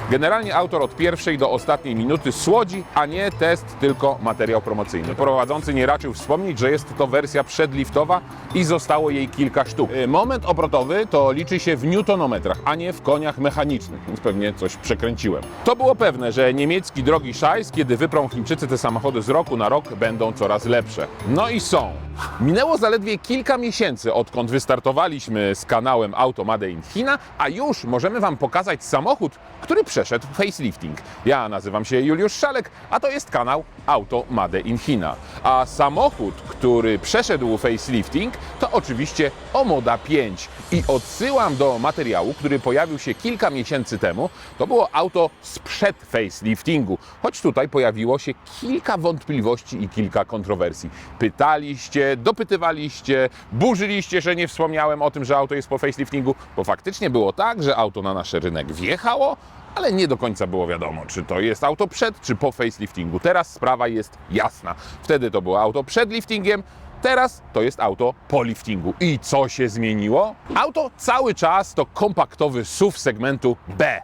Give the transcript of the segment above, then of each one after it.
Generalnie autor od pierwszej do ostatniej minuty słodzi, a nie test, tylko materiał promocyjny. Prowadzący nie raczył wspomnieć, że jest to wersja przedliftowa i zostało jej kilka sztuk. Moment obrotowy to liczy się w newtonometrach, a nie w koniach mechanicznych, więc pewnie coś przekręciłem. To było pewne, że niemiecki drogi szajs, kiedy wyprą Chińczycy te samochody z roku na rok, będą coraz lepsze. No i są. Minęło zaledwie kilka miesięcy, odkąd wystartowaliśmy z kanałem Auto Made in China, a już możemy Wam pokazać samochód, który przeszedł facelifting. Ja nazywam się Juliusz Szalek, a to jest kanał Auto Made in China. A samochód, który przeszedł facelifting, to oczywiście Omoda 5. I odsyłam do materiału, który pojawił się kilka miesięcy temu. To było auto sprzed faceliftingu, choć tutaj pojawiło się kilka wątpliwości i kilka kontrowersji. Pytaliście, dopytywaliście, burzyliście, że nie wspomniałem o tym, że auto jest po faceliftingu, bo faktycznie było tak, że auto na nasz rynek wjechało, ale nie do końca było wiadomo, czy to jest auto przed, czy po faceliftingu. Teraz sprawa jest jasna. Wtedy to było auto przed liftingiem, teraz to jest auto po liftingu. I co się zmieniło? Auto cały czas to kompaktowy SUV segmentu B.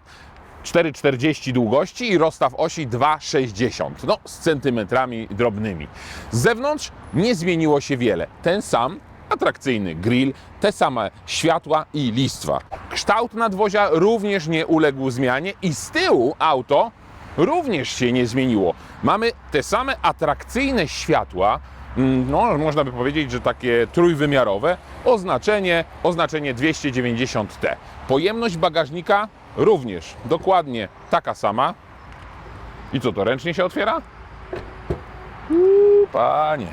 4,40 długości i rozstaw osi 2,60, no z centymetrami drobnymi. Z zewnątrz nie zmieniło się wiele. Ten sam atrakcyjny grill, te same światła i listwa. Kształt nadwozia również nie uległ zmianie i z tyłu auto również się nie zmieniło. Mamy te same atrakcyjne światła, no można by powiedzieć, że takie trójwymiarowe, oznaczenie 290T. Pojemność bagażnika również dokładnie taka sama. I co, to ręcznie się otwiera? Panie.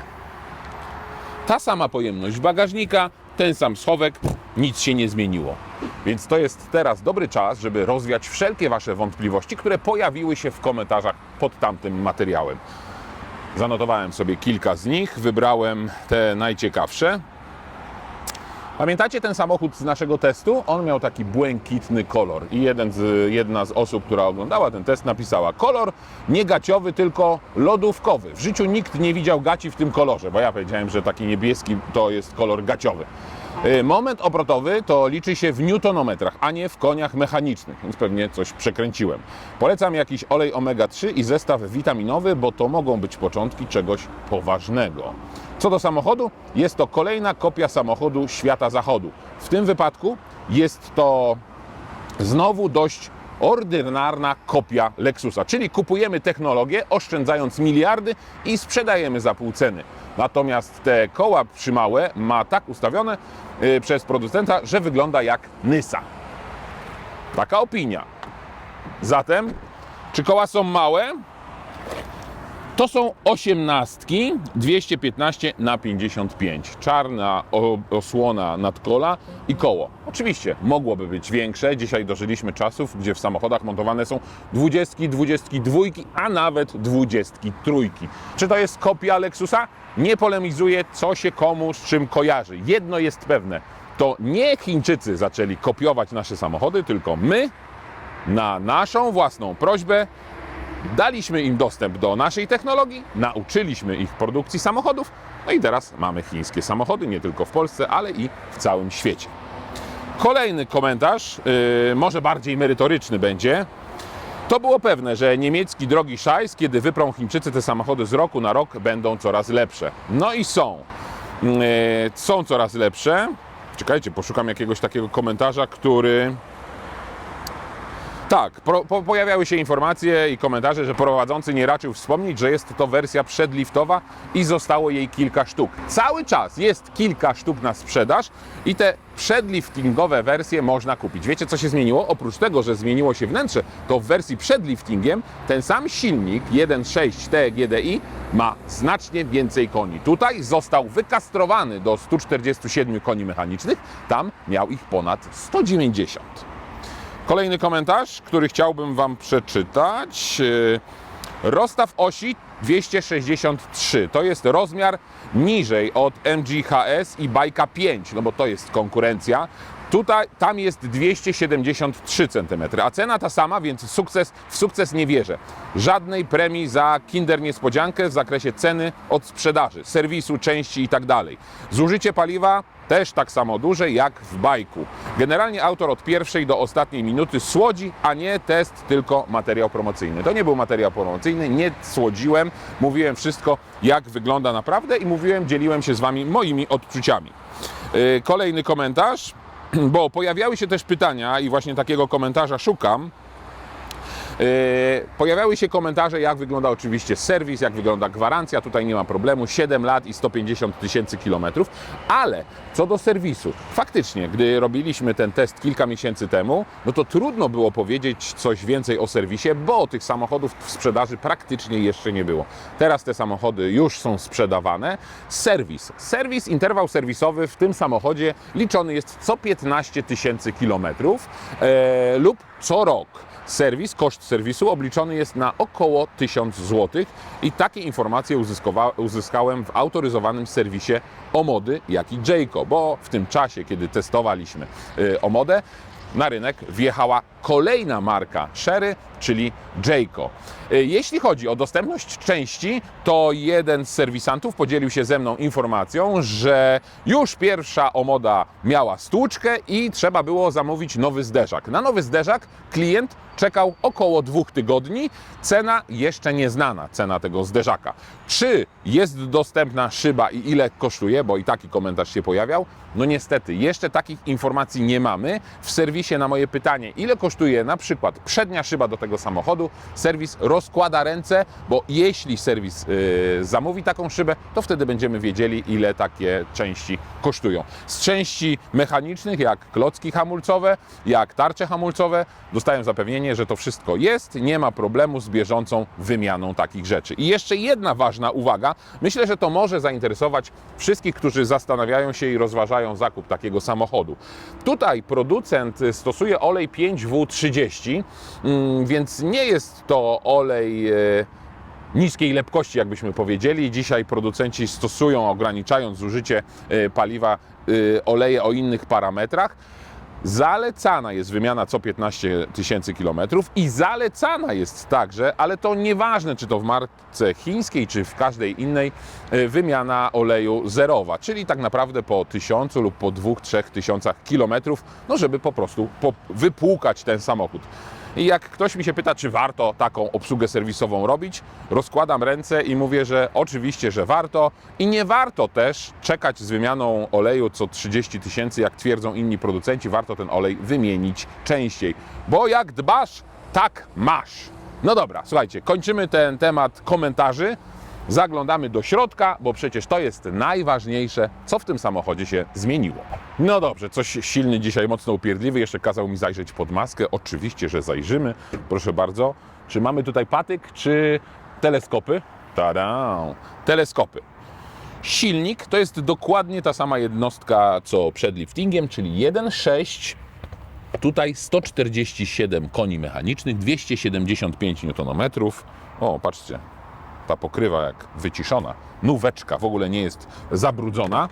Ta sama pojemność bagażnika, ten sam schowek, nic się nie zmieniło. Więc to jest teraz dobry czas, żeby rozwiać wszelkie Wasze wątpliwości, które pojawiły się w komentarzach pod tamtym materiałem. Zanotowałem sobie kilka z nich, wybrałem te najciekawsze. Pamiętacie ten samochód z naszego testu? On miał taki błękitny kolor i jedna z osób, która oglądała ten test, napisała: kolor nie gaciowy, tylko lodówkowy. W życiu nikt nie widział gaci w tym kolorze, bo ja powiedziałem, że taki niebieski to jest kolor gaciowy. Moment obrotowy to liczy się w newtonometrach, a nie w koniach mechanicznych, więc pewnie coś przekręciłem. Polecam jakiś olej omega-3 i zestaw witaminowy, bo to mogą być początki czegoś poważnego. Co do samochodu, jest to kolejna kopia samochodu świata zachodu. W tym wypadku jest to znowu dość ordynarna kopia Lexusa, czyli kupujemy technologię, oszczędzając miliardy i sprzedajemy za pół ceny. Natomiast te koła przymałe ma tak ustawione przez producenta, że wygląda jak Nysa. Taka opinia. Zatem, czy koła są małe? To są 18, 215/55. Czarna osłona nadkola i koło. Oczywiście mogłoby być większe. Dzisiaj dożyliśmy czasów, gdzie w samochodach montowane są 20, 22, a nawet 23. Czy to jest kopia Lexusa? Nie polemizuję, co się komu z czym kojarzy. Jedno jest pewne. To nie Chińczycy zaczęli kopiować nasze samochody, tylko my na naszą własną prośbę daliśmy im dostęp do naszej technologii, nauczyliśmy ich produkcji samochodów, no i teraz mamy chińskie samochody, nie tylko w Polsce, ale i w całym świecie. Kolejny komentarz, może bardziej merytoryczny będzie. To było pewne, że niemiecki drogi szajs, kiedy wyprą Chińczycy te samochody z roku na rok, będą coraz lepsze. No i są. Są coraz lepsze. Czekajcie, poszukam jakiegoś takiego komentarza, który... Tak, pojawiały się informacje i komentarze, że prowadzący nie raczył wspomnieć, że jest to wersja przedliftowa i zostało jej kilka sztuk. Cały czas jest kilka sztuk na sprzedaż i te przedliftingowe wersje można kupić. Wiecie, co się zmieniło? Oprócz tego, że zmieniło się wnętrze, to w wersji przed liftingiem ten sam silnik 1.6 TGDI ma znacznie więcej koni. Tutaj został wykastrowany do 147 koni mechanicznych, tam miał ich ponad 190. Kolejny komentarz, który chciałbym Wam przeczytać. Rozstaw osi 263. To jest rozmiar niżej od MG HS i Bajka 5, no bo to jest konkurencja. Tam jest 273 cm, a cena ta sama, więc w sukces nie wierzę. Żadnej premii za Kinder Niespodziankę w zakresie ceny od sprzedaży, serwisu, części i tak dalej. Zużycie paliwa też tak samo duże jak w bajku. Generalnie autor od pierwszej do ostatniej minuty słodzi, a nie test, tylko materiał promocyjny. To nie był materiał promocyjny, nie słodziłem, mówiłem wszystko jak wygląda naprawdę i dzieliłem się z Wami moimi odczuciami. Kolejny komentarz, bo pojawiały się też pytania i właśnie takiego komentarza szukam. Pojawiały się komentarze, jak wygląda oczywiście serwis, jak wygląda gwarancja, tutaj nie ma problemu, 7 lat i 150 000 kilometrów, ale co do serwisu, faktycznie, gdy robiliśmy ten test kilka miesięcy temu, no to trudno było powiedzieć coś więcej o serwisie, bo tych samochodów w sprzedaży praktycznie jeszcze nie było. Teraz te samochody już są sprzedawane. Interwał serwisowy w tym samochodzie liczony jest co 15 000 kilometrów lub co rok. Koszt serwisu obliczony jest na około 1000 zł i takie informacje uzyskałem w autoryzowanym serwisie Omody, jak i Jayco, bo w tym czasie, kiedy testowaliśmy Omodę, na rynek wjechała kolejna marka Chery, czyli Jayco. Jeśli chodzi o dostępność części, to jeden z serwisantów podzielił się ze mną informacją, że już pierwsza Omoda miała stłuczkę i trzeba było zamówić nowy zderzak. Na nowy zderzak klient czekał około 2 tygodni. Cena jeszcze nieznana, cena tego zderzaka. Czy jest dostępna szyba i ile kosztuje, bo i taki komentarz się pojawiał? No niestety, jeszcze takich informacji nie mamy. W serwisie na moje pytanie, ile kosztuje na przykład przednia szyba do tego samochodu, serwis rozkłada ręce, bo jeśli serwis zamówi taką szybę, to wtedy będziemy wiedzieli, ile takie części kosztują. Z części mechanicznych, jak klocki hamulcowe, jak tarcze hamulcowe, dostałem zapewnienie, że to wszystko jest, nie ma problemu z bieżącą wymianą takich rzeczy. I jeszcze jedna ważna uwaga, myślę, że to może zainteresować wszystkich, którzy zastanawiają się i rozważają zakup takiego samochodu. Tutaj producent stosuje olej 5W30, więc nie jest to olej niskiej lepkości, jakbyśmy powiedzieli. Dzisiaj producenci stosują, ograniczając zużycie paliwa, oleje o innych parametrach. Zalecana jest wymiana co 15 000 kilometrów i zalecana jest także, ale to nieważne, czy to w marce chińskiej, czy w każdej innej, wymiana oleju zerowa, czyli tak naprawdę po 1000 lub po 2-3 tysiącach kilometrów, no żeby po prostu wypłukać ten samochód. I jak ktoś mi się pyta, czy warto taką obsługę serwisową robić, rozkładam ręce i mówię, że oczywiście, że warto i nie warto też czekać z wymianą oleju co 30 000, jak twierdzą inni producenci, warto ten olej wymienić częściej, bo jak dbasz, tak masz. No dobra, słuchajcie, kończymy ten temat komentarzy. Zaglądamy do środka, bo przecież to jest najważniejsze, co w tym samochodzie się zmieniło. No dobrze, coś silny dzisiaj, mocno upierdliwy, jeszcze kazał mi zajrzeć pod maskę. Oczywiście, że zajrzymy. Proszę bardzo. Czy mamy tutaj patyk, czy teleskopy? Tada! Teleskopy. Silnik to jest dokładnie ta sama jednostka, co przed liftingiem, czyli 1.6. Tutaj 147 koni mechanicznych, 275 Nm. O, patrzcie. Ta pokrywa jak wyciszona, nóweczka, w ogóle nie jest zabrudzona.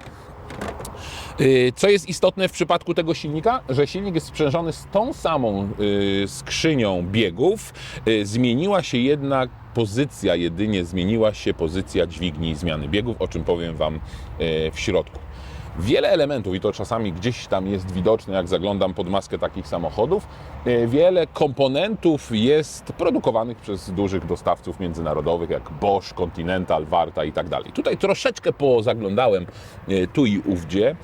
Co jest istotne w przypadku tego silnika? Że silnik jest sprzężony z tą samą skrzynią biegów. Zmieniła się jednak pozycja, jedynie zmieniła się pozycja dźwigni zmiany biegów, o czym powiem Wam w środku. Wiele elementów, i to czasami gdzieś tam jest widoczne, jak zaglądam pod maskę takich samochodów, wiele komponentów jest produkowanych przez dużych dostawców międzynarodowych, jak Bosch, Continental, Warta i tak dalej. Tutaj troszeczkę pozaglądałem tu i ówdzie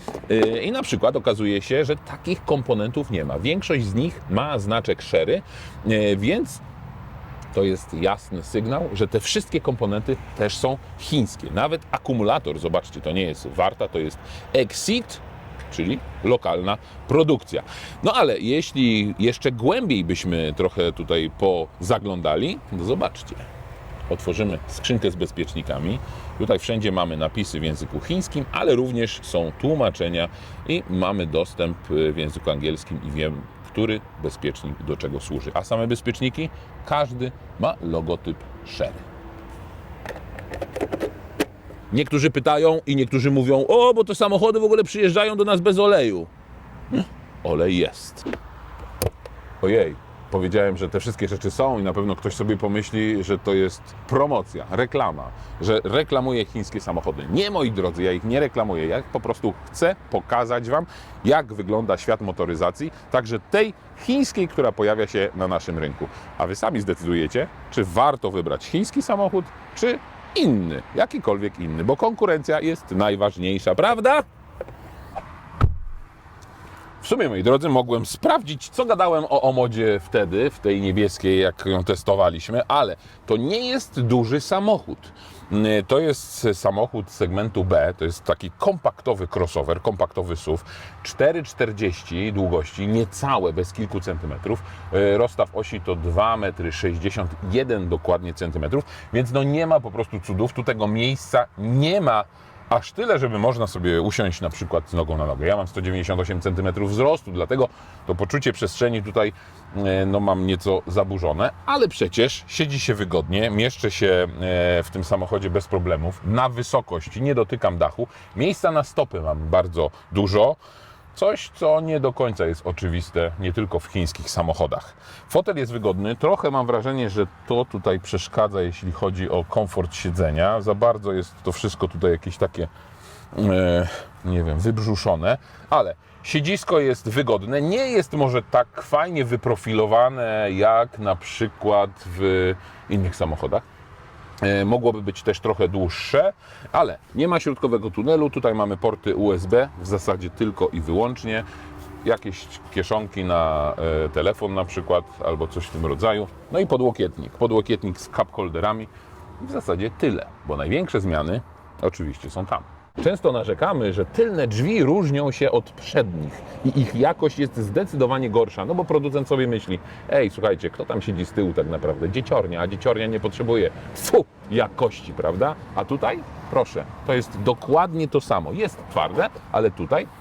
i na przykład okazuje się, że takich komponentów nie ma. Większość z nich ma znaczek Chery, więc to jest jasny sygnał, że te wszystkie komponenty też są chińskie. Nawet akumulator, zobaczcie, to nie jest Warta, to jest Exit, czyli lokalna produkcja. No ale jeśli jeszcze głębiej byśmy trochę tutaj pozaglądali, to zobaczcie. Otworzymy skrzynkę z bezpiecznikami. Tutaj wszędzie mamy napisy w języku chińskim, ale również są tłumaczenia i mamy dostęp w języku angielskim i wiem, który bezpiecznik do czego służy. A same bezpieczniki, każdy ma logotyp Chery. Niektórzy pytają i niektórzy mówią, o, bo te samochody w ogóle przyjeżdżają do nas bez oleju. olej jest. Ojej, powiedziałem, że te wszystkie rzeczy są i na pewno ktoś sobie pomyśli, że to jest promocja, reklama, że reklamuję chińskie samochody. Nie, moi drodzy, ja ich nie reklamuję. Ja po prostu chcę pokazać Wam, jak wygląda świat motoryzacji, także tej chińskiej, która pojawia się na naszym rynku. A Wy sami zdecydujecie, czy warto wybrać chiński samochód, czy inny, jakikolwiek inny, bo konkurencja jest najważniejsza, prawda? W sumie, moi drodzy, mogłem sprawdzić, co gadałem o Omodzie wtedy, w tej niebieskiej, jak ją testowaliśmy, ale to nie jest duży samochód. To jest samochód segmentu B, to jest taki kompaktowy crossover, kompaktowy SUV, 4,40 długości, niecałe, bez kilku centymetrów. Rozstaw osi to 2,61 m dokładnie centymetrów, więc no nie ma po prostu cudów, tu tego miejsca nie ma aż tyle, żeby można sobie usiąść na przykład z nogą na nogę. Ja mam 198 cm wzrostu, dlatego to poczucie przestrzeni tutaj no, mam nieco zaburzone, ale przecież siedzi się wygodnie, mieszczę się w tym samochodzie bez problemów, na wysokość, nie dotykam dachu, miejsca na stopy mam bardzo dużo. Coś, co nie do końca jest oczywiste, nie tylko w chińskich samochodach. Fotel jest wygodny, trochę mam wrażenie, że to tutaj przeszkadza, jeśli chodzi o komfort siedzenia. Za bardzo jest to wszystko tutaj jakieś takie, nie wiem, wybrzuszone, ale siedzisko jest wygodne, nie jest może tak fajnie wyprofilowane jak na przykład w innych samochodach. Mogłoby być też trochę dłuższe, ale nie ma środkowego tunelu. Tutaj mamy porty USB, w zasadzie tylko i wyłącznie. Jakieś kieszonki na telefon na przykład, albo coś w tym rodzaju. No i podłokietnik. Podłokietnik z cup holderami. I w zasadzie tyle, bo największe zmiany oczywiście są tam. Często narzekamy, że tylne drzwi różnią się od przednich i ich jakość jest zdecydowanie gorsza, no bo producent sobie myśli, ej, słuchajcie, kto tam siedzi z tyłu tak naprawdę? Dzieciornia, a dzieciornia nie potrzebuje jakości, prawda? A tutaj, proszę, to jest dokładnie to samo. Jest twarde, ale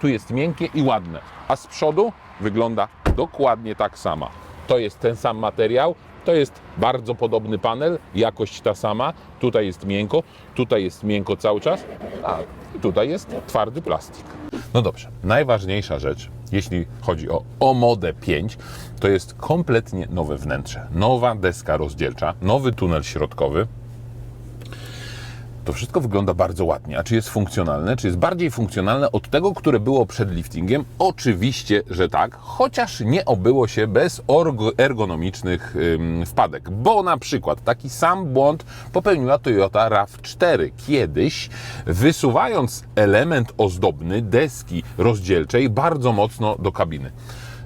tu jest miękkie i ładne, a z przodu wygląda dokładnie tak samo. To jest ten sam materiał, to jest bardzo podobny panel, jakość ta sama, tutaj jest miękko cały czas, a tutaj jest twardy plastik. No dobrze, najważniejsza rzecz, jeśli chodzi o Omodę 5, to jest kompletnie nowe wnętrze, nowa deska rozdzielcza, nowy tunel środkowy. To wszystko wygląda bardzo ładnie. A czy jest funkcjonalne? Czy jest bardziej funkcjonalne od tego, które było przed liftingiem? Oczywiście, że tak, chociaż nie obyło się bez ergonomicznych wpadek. Bo na przykład taki sam błąd popełniła Toyota RAV4 kiedyś, wysuwając element ozdobny deski rozdzielczej bardzo mocno do kabiny.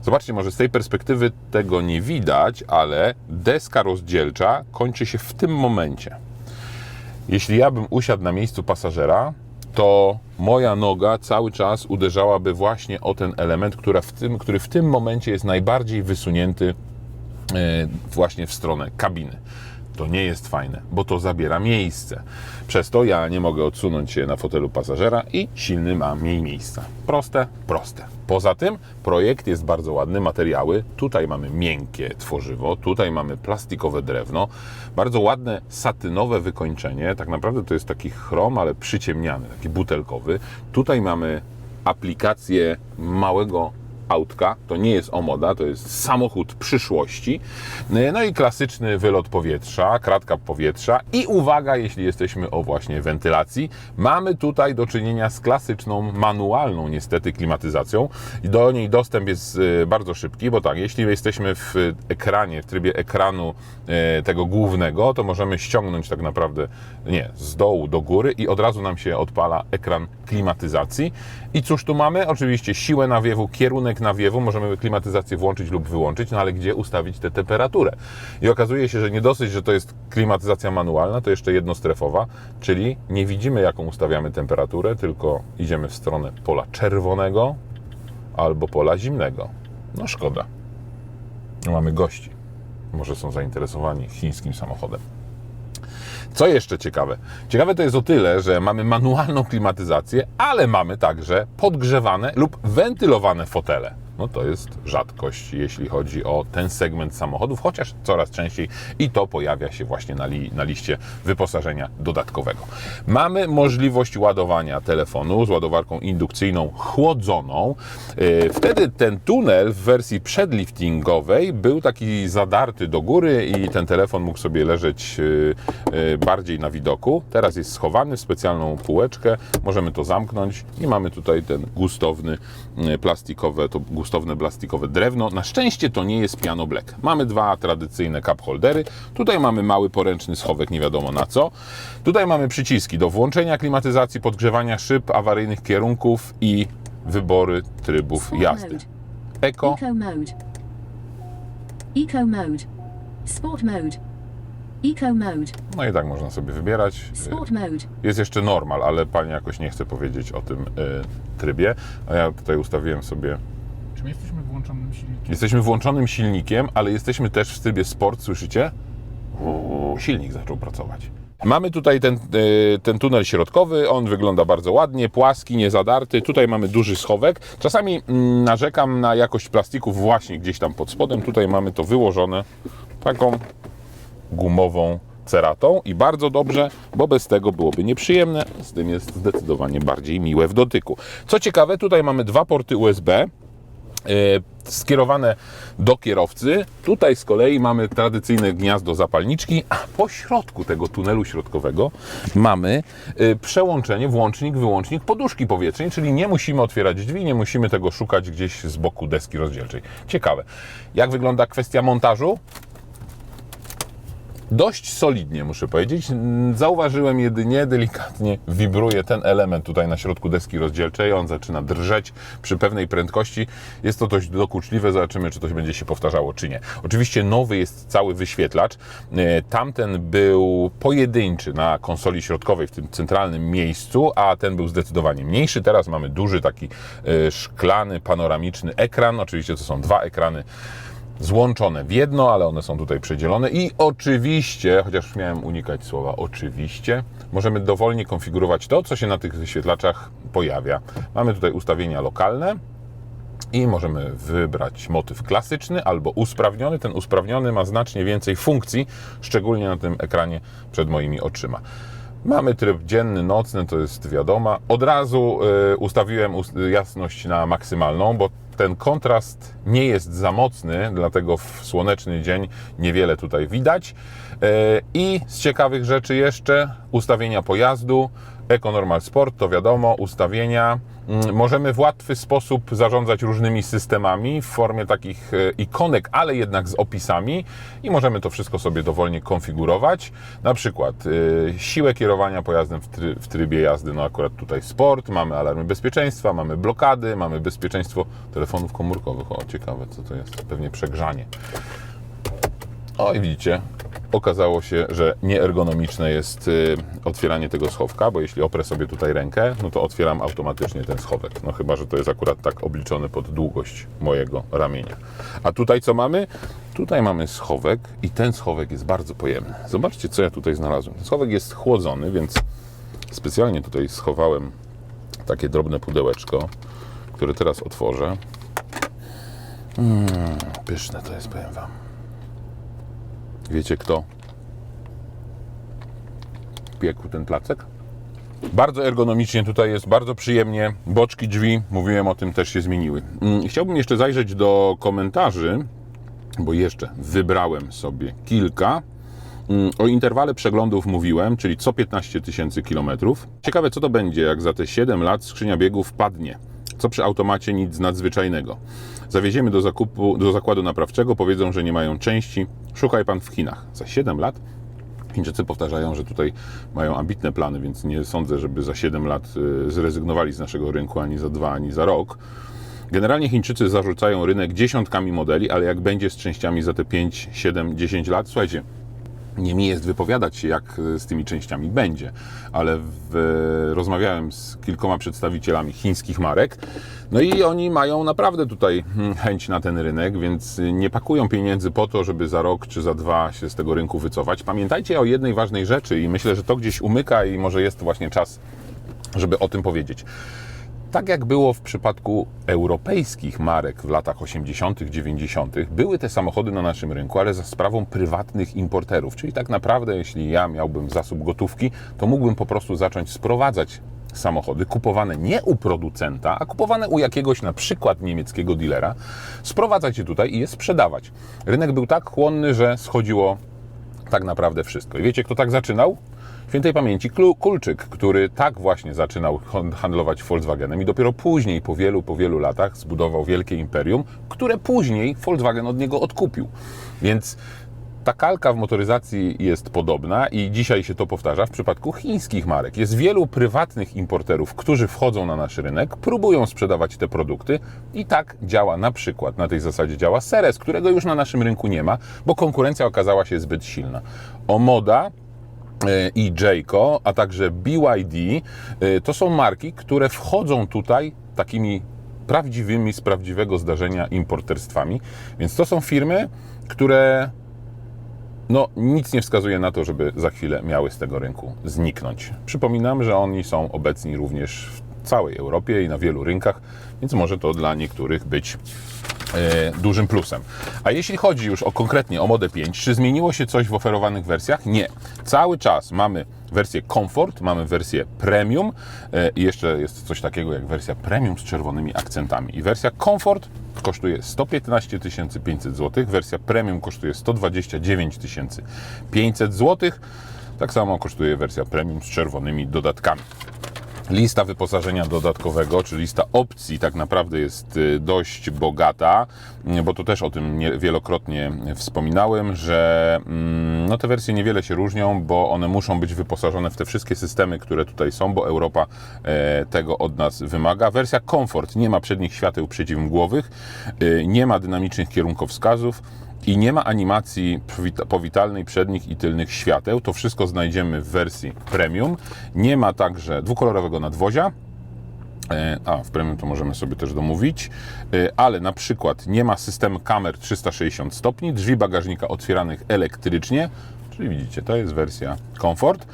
Zobaczcie, może z tej perspektywy tego nie widać, ale deska rozdzielcza kończy się w tym momencie. Jeśli ja bym usiadł na miejscu pasażera, to moja noga cały czas uderzałaby właśnie o ten element, który w tym momencie jest najbardziej wysunięty właśnie w stronę kabiny. To nie jest fajne, bo to zabiera miejsce. Przez to ja nie mogę odsunąć się na fotelu pasażera i silny ma mniej miejsca. Proste, proste. Poza tym projekt jest bardzo ładny, materiały. Tutaj mamy miękkie tworzywo, tutaj mamy plastikowe drewno, bardzo ładne satynowe wykończenie. Tak naprawdę to jest taki chrom, ale przyciemniany, taki butelkowy. Tutaj mamy aplikację małego autka, to nie jest Omoda, to jest samochód przyszłości. No i klasyczny wylot powietrza, kratka powietrza i uwaga, jeśli jesteśmy o właśnie wentylacji, mamy tutaj do czynienia z klasyczną, manualną niestety klimatyzacją. Do niej dostęp jest bardzo szybki, bo tak, jeśli jesteśmy w ekranie, w trybie ekranu tego głównego, to możemy ściągnąć tak naprawdę, z dołu do góry i od razu nam się odpala ekran klimatyzacji. I cóż tu mamy? Oczywiście siłę nawiewu, kierunek nawiewu, możemy klimatyzację włączyć lub wyłączyć, no ale gdzie ustawić tę temperaturę? I okazuje się, że nie dosyć, że to jest klimatyzacja manualna, to jeszcze jednostrefowa, czyli nie widzimy, jaką ustawiamy temperaturę, tylko idziemy w stronę pola czerwonego albo pola zimnego. No szkoda. Mamy gości. Może są zainteresowani chińskim samochodem. Co jeszcze ciekawe? Ciekawe to jest o tyle, że mamy manualną klimatyzację, ale mamy także podgrzewane lub wentylowane fotele. no to jest rzadkość, jeśli chodzi o ten segment samochodów, chociaż coraz częściej i to pojawia się właśnie na liście wyposażenia dodatkowego. Mamy możliwość ładowania telefonu z ładowarką indukcyjną chłodzoną. Wtedy ten tunel w wersji przedliftingowej był taki zadarty do góry i ten telefon mógł sobie leżeć bardziej na widoku. Teraz jest schowany w specjalną półeczkę, możemy to zamknąć i mamy tutaj ten gustowne plastikowe drewno. Na szczęście to nie jest piano black. Mamy dwa tradycyjne cup holdery. Tutaj mamy mały poręczny schowek, nie wiadomo na co. Tutaj mamy przyciski do włączenia klimatyzacji, podgrzewania szyb, awaryjnych kierunków i wybory trybów jazdy. Eco Mode, Sport Mode, Eco Mode. No i tak można sobie wybierać. Sport Mode. Jest jeszcze normal, ale pani jakoś nie chce powiedzieć o tym trybie. A ja tutaj ustawiłem sobie... Czy my jesteśmy włączonym silnikiem? Jesteśmy włączonym silnikiem, ale jesteśmy też w trybie sport, słyszycie? Silnik zaczął pracować. Mamy tutaj ten tunel środkowy, on wygląda bardzo ładnie, płaski, niezadarty. Tutaj mamy duży schowek. Czasami narzekam na jakość plastików właśnie gdzieś tam pod spodem. Tutaj mamy to wyłożone taką gumową ceratą i bardzo dobrze, bo bez tego byłoby nieprzyjemne. Z tym jest zdecydowanie bardziej miłe w dotyku. Co ciekawe, tutaj mamy dwa porty USB. Skierowane do kierowcy. Tutaj z kolei mamy tradycyjne gniazdo zapalniczki, a po środku tego tunelu środkowego mamy przełączenie, włącznik, wyłącznik poduszki powietrznej, czyli nie musimy otwierać drzwi, nie musimy tego szukać gdzieś z boku deski rozdzielczej. Ciekawe. Jak wygląda kwestia montażu? Dość solidnie, muszę powiedzieć. Zauważyłem jedynie, delikatnie wibruje ten element tutaj na środku deski rozdzielczej. On zaczyna drżeć przy pewnej prędkości. Jest to dość dokuczliwe. Zobaczymy, czy to będzie się powtarzało, czy nie. Oczywiście nowy jest cały wyświetlacz. Tamten był pojedynczy na konsoli środkowej w tym centralnym miejscu, a ten był zdecydowanie mniejszy. Teraz mamy duży taki szklany, panoramiczny ekran. Oczywiście to są dwa ekrany złączone w jedno, ale one są tutaj przedzielone i oczywiście, chociaż miałem unikać słowa oczywiście, możemy dowolnie konfigurować to, co się na tych wyświetlaczach pojawia. Mamy tutaj ustawienia lokalne i możemy wybrać motyw klasyczny albo usprawniony. Ten usprawniony ma znacznie więcej funkcji, szczególnie na tym ekranie przed moimi oczyma. Mamy tryb dzienny, nocny, to jest wiadomo. Od razu ustawiłem jasność na maksymalną, bo ten kontrast nie jest za mocny, dlatego w słoneczny dzień niewiele tutaj widać. I z ciekawych rzeczy jeszcze ustawienia pojazdu, Eco Normal Sport, to wiadomo, ustawienia. Możemy w łatwy sposób zarządzać różnymi systemami w formie takich ikonek, ale jednak z opisami i możemy to wszystko sobie dowolnie konfigurować. Na przykład siłę kierowania pojazdem w trybie jazdy, no akurat tutaj sport, mamy alarmy bezpieczeństwa, mamy blokady, mamy bezpieczeństwo telefonów komórkowych. O, ciekawe, co to jest, pewnie przegrzanie. O i widzicie, okazało się, że nieergonomiczne jest otwieranie tego schowka, bo jeśli oprę sobie tutaj rękę, no to otwieram automatycznie ten schowek. No chyba, że to jest akurat tak obliczone pod długość mojego ramienia. A tutaj co mamy? Tutaj mamy schowek i ten schowek jest bardzo pojemny. Zobaczcie, co ja tutaj znalazłem. Ten schowek jest chłodzony, więc specjalnie tutaj schowałem takie drobne pudełeczko, które teraz otworzę. Pyszne to jest, powiem Wam. Wiecie, kto piekł ten placek? Bardzo ergonomicznie tutaj jest, bardzo przyjemnie. Boczki drzwi, mówiłem o tym, też się zmieniły. Chciałbym jeszcze zajrzeć do komentarzy, bo jeszcze wybrałem sobie kilka. O interwale przeglądów mówiłem, czyli co 15 000 kilometrów. Ciekawe, co to będzie, jak za te 7 lat skrzynia biegów padnie. Co przy automacie, nic nadzwyczajnego. Zawieziemy do zakładu naprawczego, powiedzą, że nie mają części. Szukaj pan w Chinach. Za 7 lat Chińczycy powtarzają, że tutaj mają ambitne plany, więc nie sądzę, żeby za 7 lat zrezygnowali z naszego rynku ani za 2, ani za rok. Generalnie Chińczycy zarzucają rynek dziesiątkami modeli, ale jak będzie z częściami za te 5, 7, 10 lat, słuchajcie, nie mi jest wypowiadać się, jak z tymi częściami będzie, ale rozmawiałem z kilkoma przedstawicielami chińskich marek, no i oni mają naprawdę tutaj chęć na ten rynek, więc nie pakują pieniędzy po to, żeby za rok czy za 2 się z tego rynku wycofać. Pamiętajcie o jednej ważnej rzeczy i myślę, że to gdzieś umyka i może jest właśnie czas, żeby o tym powiedzieć. Tak jak było w przypadku europejskich marek w latach 80., 90., były te samochody na naszym rynku, ale za sprawą prywatnych importerów. Czyli tak naprawdę, jeśli ja miałbym zasób gotówki, to mógłbym po prostu zacząć sprowadzać samochody kupowane nie u producenta, a kupowane u jakiegoś na przykład niemieckiego dealera, sprowadzać je tutaj i je sprzedawać. Rynek był tak chłonny, że schodziło tak naprawdę wszystko. I wiecie, kto tak zaczynał? Świętej pamięci Kulczyk, który tak właśnie zaczynał handlować Volkswagenem i dopiero później, po wielu latach zbudował wielkie imperium, które później Volkswagen od niego odkupił. Więc ta kalka w motoryzacji jest podobna i dzisiaj się to powtarza w przypadku chińskich marek. Jest wielu prywatnych importerów, którzy wchodzą na nasz rynek, próbują sprzedawać te produkty i tak działa na przykład, na tej zasadzie działa Seres, którego już na naszym rynku nie ma, bo konkurencja okazała się zbyt silna. Omoda i Jayco, a także BYD to są marki, które wchodzą tutaj takimi prawdziwymi, z prawdziwego zdarzenia importerstwami, więc to są firmy, które nic nie wskazuje na to, żeby za chwilę miały z tego rynku zniknąć. Przypominam, że oni są obecni również w całej Europie i na wielu rynkach, więc może to dla niektórych być dużym plusem. A jeśli chodzi już konkretnie o Modę 5, czy zmieniło się coś w oferowanych wersjach? Nie. Cały czas mamy wersję Comfort, mamy wersję Premium i jeszcze jest coś takiego jak wersja Premium z czerwonymi akcentami. I wersja Comfort kosztuje 115 500 zł, wersja Premium kosztuje 129 500 zł. Tak samo kosztuje wersja Premium z czerwonymi dodatkami. Lista wyposażenia dodatkowego, czy lista opcji tak naprawdę jest dość bogata, bo to też o tym wielokrotnie wspominałem, że te wersje niewiele się różnią, bo one muszą być wyposażone w te wszystkie systemy, które tutaj są, bo Europa tego od nas wymaga. Wersja Comfort nie ma przednich świateł przeciwmgłowych, nie ma dynamicznych kierunkowskazów i nie ma animacji powitalnej przednich i tylnych świateł. To wszystko znajdziemy w wersji Premium. Nie ma także dwukolorowego nadwozia. W Premium to możemy sobie też domówić, ale na przykład nie ma systemu kamer 360 stopni, drzwi bagażnika otwieranych elektrycznie, czyli widzicie, to jest wersja Comfort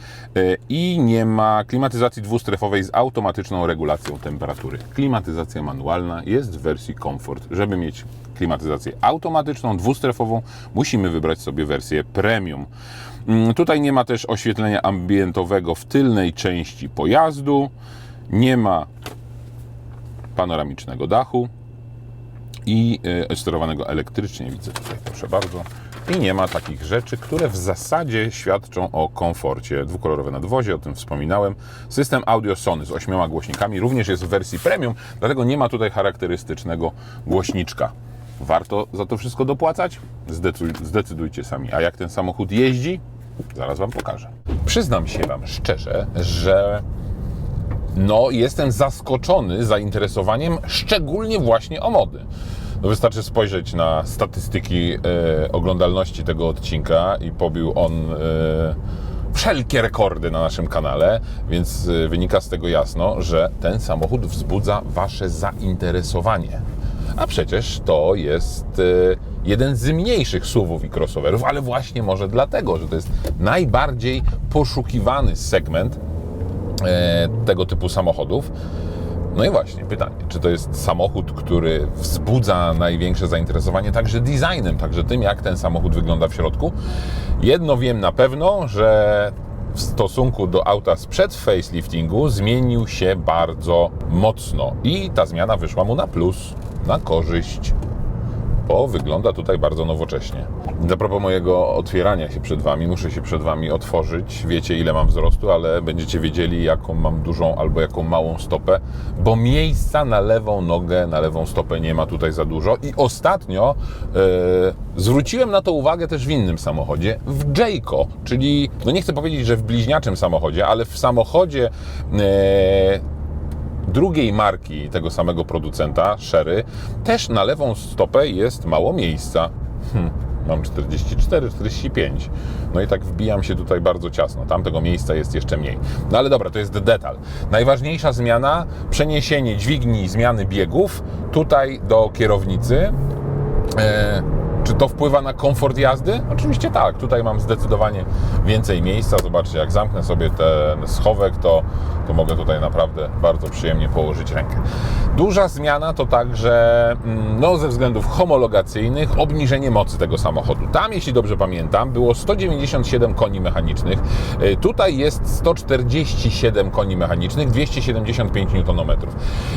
i nie ma klimatyzacji dwustrefowej z automatyczną regulacją temperatury. Klimatyzacja manualna jest w wersji Comfort. Żeby mieć klimatyzację automatyczną, dwustrefową, musimy wybrać sobie wersję Premium. Tutaj nie ma też oświetlenia ambientowego w tylnej części pojazdu, nie ma panoramicznego dachu i sterowanego elektrycznie, widzę tutaj, proszę bardzo. I nie ma takich rzeczy, które w zasadzie świadczą o komforcie. Dwukolorowe nadwozie, o tym wspominałem. System audio Sony z 8 głośnikami również jest w wersji Premium, dlatego nie ma tutaj charakterystycznego głośniczka. Warto za to wszystko dopłacać? Zdecydujcie sami. A jak ten samochód jeździ? Zaraz Wam pokażę. Przyznam się Wam szczerze, że jestem zaskoczony zainteresowaniem szczególnie właśnie o mody. Wystarczy spojrzeć na statystyki oglądalności tego odcinka i pobił on wszelkie rekordy na naszym kanale, więc wynika z tego jasno, że ten samochód wzbudza Wasze zainteresowanie. A przecież to jest jeden z mniejszych SUV-ów i crossoverów, ale właśnie może dlatego, że to jest najbardziej poszukiwany segment tego typu samochodów. No i właśnie pytanie, czy to jest samochód, który wzbudza największe zainteresowanie także designem, także tym, jak ten samochód wygląda w środku. Jedno wiem na pewno, że w stosunku do auta sprzed faceliftingu zmienił się bardzo mocno i ta zmiana wyszła mu na plus, na korzyść, bo wygląda tutaj bardzo nowocześnie. A propos mojego otwierania się przed Wami, muszę się przed Wami otworzyć. Wiecie, ile mam wzrostu, ale będziecie wiedzieli, jaką mam dużą albo jaką małą stopę, bo miejsca na lewą nogę, na lewą stopę nie ma tutaj za dużo. I ostatnio zwróciłem na to uwagę też w innym samochodzie, w Jayco, czyli, nie chcę powiedzieć, że w bliźniaczym samochodzie, ale w samochodzie drugiej marki tego samego producenta, Chery, też na lewą stopę jest mało miejsca. Mam 44, 45. No i tak wbijam się tutaj bardzo ciasno. Tam tego miejsca jest jeszcze mniej. No ale dobra, to jest detal. Najważniejsza zmiana, przeniesienie dźwigni zmiany biegów tutaj do kierownicy. Czy to wpływa na komfort jazdy? Oczywiście tak. Tutaj mam zdecydowanie więcej miejsca. Zobaczcie, jak zamknę sobie ten schowek, to mogę tutaj naprawdę bardzo przyjemnie położyć rękę. Duża zmiana to także ze względów homologacyjnych obniżenie mocy tego samochodu. Tam, jeśli dobrze pamiętam, było 197 koni mechanicznych. Tutaj jest 147 koni mechanicznych, 275 Nm.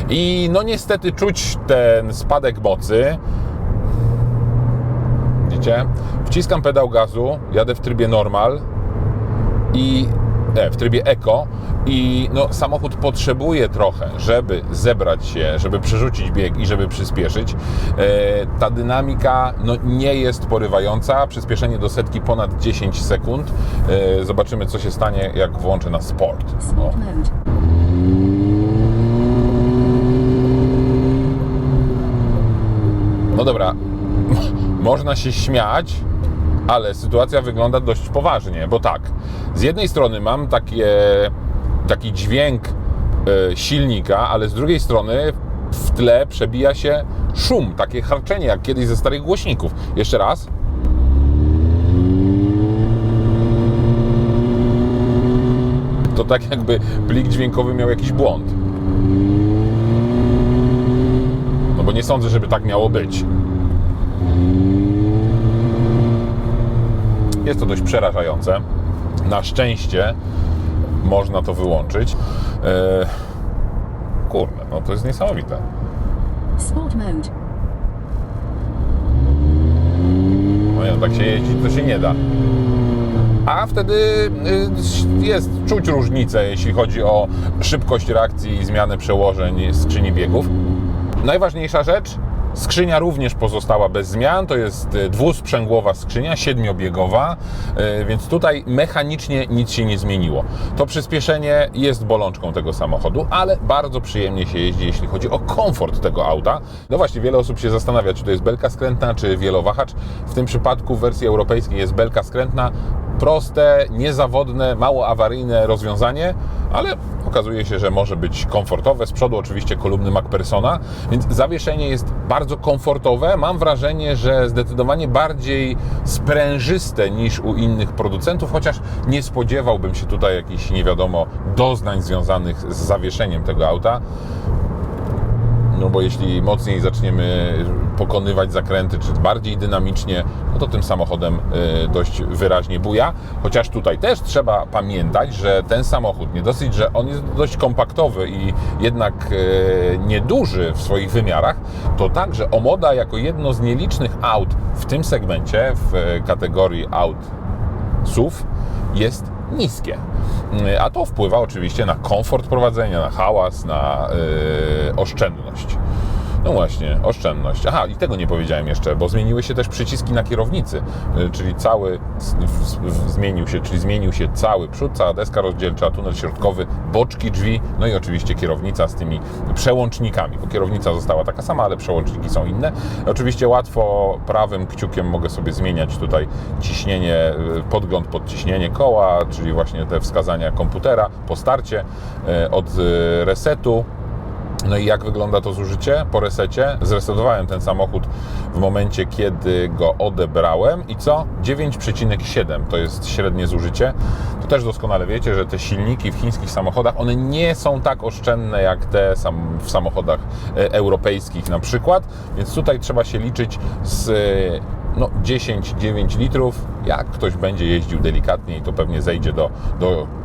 I niestety czuć ten spadek mocy. Widzicie? Wciskam pedał gazu, jadę w trybie normal i w trybie Eco i samochód potrzebuje trochę, żeby zebrać się, żeby przerzucić bieg i żeby przyspieszyć. Ta dynamika nie jest porywająca. Przyspieszenie do setki ponad 10 sekund. Zobaczymy, co się stanie, jak włączę na Sport. Sport mode. No dobra, można się śmiać, ale sytuacja wygląda dość poważnie, bo tak, z jednej strony mam taki dźwięk silnika, ale z drugiej strony w tle przebija się szum, takie harczenie jak kiedyś ze starych głośników. Jeszcze raz. To tak jakby plik dźwiękowy miał jakiś błąd. No bo nie sądzę, żeby tak miało być. Jest to dość przerażające. Na szczęście można to wyłączyć. Kurde, to jest niesamowite. Sport mode. Tak się jeździć, to się nie da. A wtedy jest czuć różnicę, jeśli chodzi o szybkość reakcji i zmianę przełożeń skrzyni biegów. Najważniejsza rzecz, skrzynia również pozostała bez zmian, to jest dwusprzęgłowa skrzynia, 7-biegowa, więc tutaj mechanicznie nic się nie zmieniło. To przyspieszenie jest bolączką tego samochodu, ale bardzo przyjemnie się jeździ, jeśli chodzi o komfort tego auta. No właśnie, wiele osób się zastanawia, czy to jest belka skrętna, czy wielowahacz. W tym przypadku w wersji europejskiej jest belka skrętna. Proste, niezawodne, mało awaryjne rozwiązanie, ale okazuje się, że może być komfortowe. Z przodu oczywiście kolumny MacPhersona, więc zawieszenie jest bardzo komfortowe. Mam wrażenie, że zdecydowanie bardziej sprężyste niż u innych producentów, chociaż nie spodziewałbym się tutaj jakichś, nie wiadomo, doznań związanych z zawieszeniem tego auta. No bo jeśli mocniej zaczniemy pokonywać zakręty, czy bardziej dynamicznie, to tym samochodem dość wyraźnie buja. Chociaż tutaj też trzeba pamiętać, że ten samochód, nie dosyć, że on jest dość kompaktowy i jednak nieduży w swoich wymiarach, to także Omoda jako jedno z nielicznych aut w tym segmencie, w kategorii aut SUV, jest niskie. A to wpływa oczywiście na komfort prowadzenia, na hałas, na oszczędność. No właśnie, oszczędność. Aha, i tego nie powiedziałem jeszcze, bo zmieniły się też przyciski na kierownicy, czyli zmienił się cały przód, cała deska rozdzielcza, tunel środkowy, boczki drzwi, no i oczywiście kierownica z tymi przełącznikami, bo kierownica została taka sama, ale przełączniki są inne. Oczywiście łatwo prawym kciukiem mogę sobie zmieniać tutaj ciśnienie, podgląd pod ciśnienie koła, czyli właśnie te wskazania komputera po starcie, od resetu. No i jak wygląda to zużycie po resecie? Zresetowałem ten samochód w momencie, kiedy go odebrałem i co? 9,7 to jest średnie zużycie. To też doskonale wiecie, że te silniki w chińskich samochodach, one nie są tak oszczędne jak te w samochodach europejskich na przykład, więc tutaj trzeba się liczyć z 10-9 litrów. Jak ktoś będzie jeździł delikatniej, to pewnie zejdzie do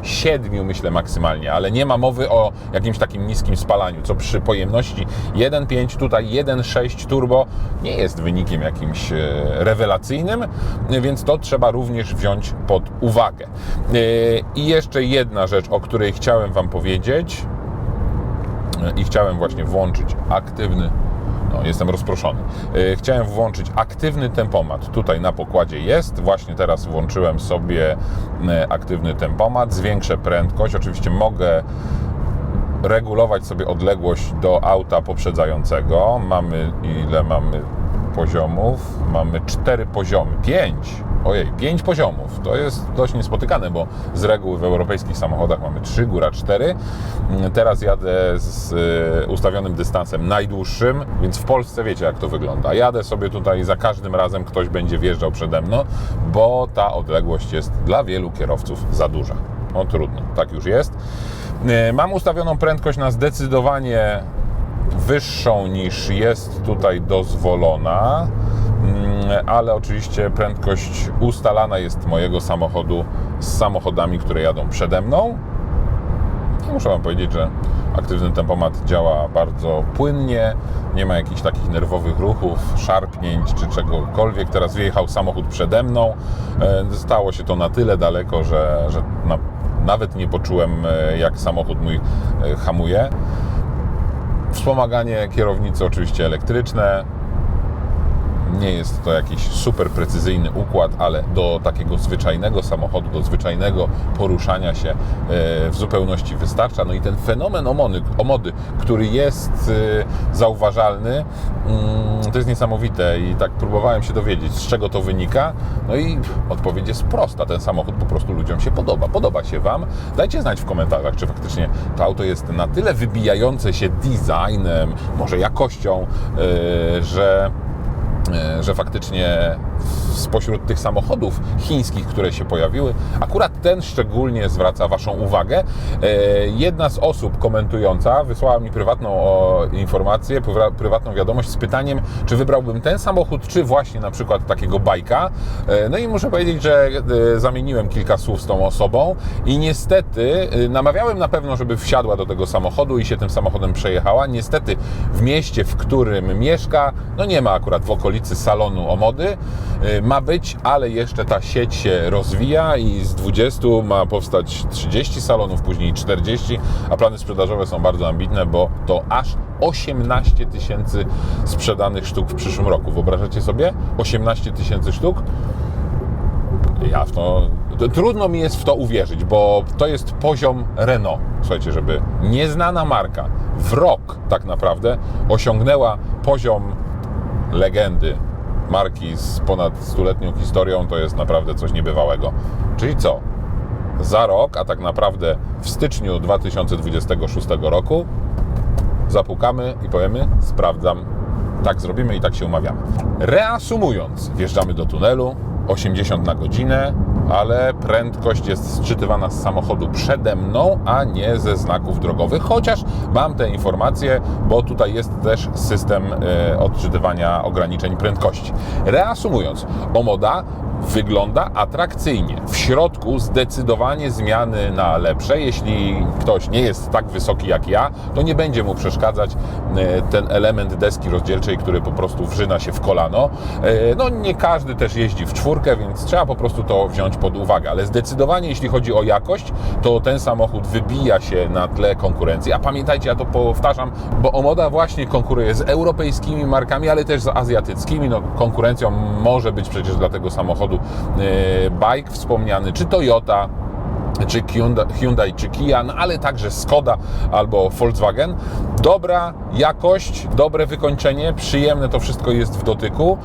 7, myślę, maksymalnie, ale nie ma mowy o jakimś takim niskim spalaniu, co przy pojemności 1.5, tutaj 1.6 turbo nie jest wynikiem jakimś rewelacyjnym, więc to trzeba również wziąć pod uwagę. I jeszcze jedna rzecz, o której chciałem Wam powiedzieć i chciałem właśnie włączyć aktywny. Jestem rozproszony. Chciałem włączyć aktywny tempomat. Tutaj na pokładzie jest. Właśnie teraz włączyłem sobie aktywny tempomat. Zwiększę prędkość. Oczywiście mogę regulować sobie odległość do auta poprzedzającego. Mamy poziomów, mamy 4 poziomy, 5 poziomów, to jest dość niespotykane, bo z reguły w europejskich samochodach mamy 3, góra 4. Teraz jadę z ustawionym dystansem najdłuższym, więc w Polsce wiecie jak to wygląda. Jadę sobie tutaj, za każdym razem ktoś będzie wjeżdżał przede mną, bo ta odległość jest dla wielu kierowców za duża. No trudno, tak już jest. Mam ustawioną prędkość na zdecydowanie wyższą niż jest tutaj dozwolona, ale oczywiście prędkość ustalana jest mojego samochodu z samochodami, które jadą przede mną. I muszę Wam powiedzieć, że aktywny tempomat działa bardzo płynnie, nie ma jakichś takich nerwowych ruchów, szarpnięć czy czegokolwiek. Teraz wjechał samochód przede mną, stało się to na tyle daleko, że nawet nie poczułem, jak samochód mój hamuje. Wspomaganie kierownicy oczywiście elektryczne. Nie jest to jakiś super precyzyjny układ, ale do takiego zwyczajnego samochodu, do zwyczajnego poruszania się w zupełności wystarcza. No i ten fenomen omody, który jest zauważalny, to jest niesamowite i tak próbowałem się dowiedzieć, z czego to wynika. No i odpowiedź jest prosta. Ten samochód po prostu ludziom się podoba. Podoba się Wam? Dajcie znać w komentarzach, czy faktycznie to auto jest na tyle wybijające się designem, może jakością, że faktycznie spośród tych samochodów chińskich, które się pojawiły, akurat ten szczególnie zwraca Waszą uwagę. Jedna z osób komentująca wysłała mi prywatną informację, prywatną wiadomość z pytaniem, czy wybrałbym ten samochód, czy właśnie na przykład takiego bajka. No i muszę powiedzieć, że zamieniłem kilka słów z tą osobą i niestety namawiałem na pewno, żeby wsiadła do tego samochodu i się tym samochodem przejechała. Niestety w mieście, w którym mieszka, no nie ma akurat w okolicy salonu Omody. Ma być, ale jeszcze ta sieć się rozwija i z 20 ma powstać 30 salonów, później 40, a plany sprzedażowe są bardzo ambitne, bo to aż 18 000 sprzedanych sztuk w przyszłym roku. Wyobrażacie sobie? 18 000 sztuk? Ja w to... Trudno mi jest w to uwierzyć, bo to jest poziom Renault. Słuchajcie, żeby nieznana marka w rok tak naprawdę osiągnęła poziom legendy marki z ponad 100-letnią historią, to jest naprawdę coś niebywałego. Czyli co? Za rok, a tak naprawdę w styczniu 2026 roku zapukamy i powiemy, sprawdzam, tak zrobimy i tak się umawiamy. Reasumując, wjeżdżamy do tunelu, 80 na godzinę, ale prędkość jest sczytywana z samochodu przede mną, a nie ze znaków drogowych, chociaż mam te informacje, bo tutaj jest też system odczytywania ograniczeń prędkości. Reasumując, Omoda wygląda atrakcyjnie. W środku zdecydowanie zmiany na lepsze. Jeśli ktoś nie jest tak wysoki jak ja, to nie będzie mu przeszkadzać ten element deski rozdzielczej, który po prostu wrzyna się w kolano. No nie każdy też jeździ w czwórkę, więc trzeba po prostu to wziąć pod uwagę. Ale zdecydowanie jeśli chodzi o jakość, to ten samochód wybija się na tle konkurencji. A pamiętajcie, ja to powtarzam, bo Omoda właśnie konkuruje z europejskimi markami, ale też z azjatyckimi. No, konkurencją może być przecież dla tego samochodu bike wspomniany, czy Toyota, czy Hyundai, czy Kia, no ale także Skoda albo Volkswagen. Dobra jakość, dobre wykończenie, przyjemne to wszystko jest w dotyku,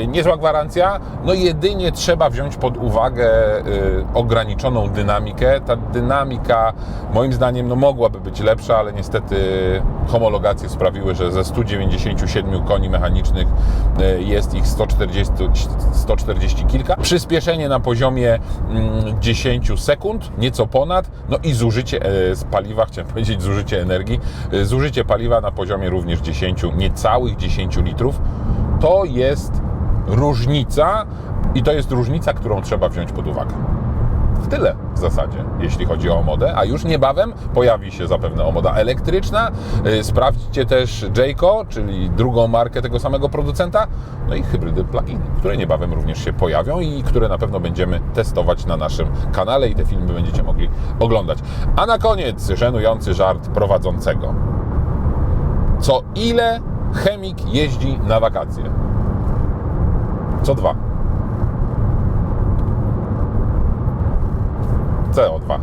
niezła gwarancja, no jedynie trzeba wziąć pod uwagę ograniczoną dynamikę. Ta dynamika moim zdaniem no mogłaby być lepsza, ale niestety homologacje sprawiły, że ze 197 koni mechanicznych jest ich 140 kilka. Przyspieszenie na poziomie 10 sekund, nieco ponad, no i zużycie paliwa, chciałem powiedzieć zużycie energii, zużycie paliwa na poziomie również 10, niecałych 10 litrów. To jest różnica i to jest różnica, którą trzeba wziąć pod uwagę. Tyle w zasadzie, jeśli chodzi o Omodę, a już niebawem pojawi się zapewne Omoda elektryczna. Sprawdźcie też Jayco, czyli drugą markę tego samego producenta, no i hybrydy plug-in, które niebawem również się pojawią i które na pewno będziemy testować na naszym kanale i te filmy będziecie mogli oglądać. A na koniec żenujący żart prowadzącego. Co ile chemik jeździ na wakacje? Co 2. CO2.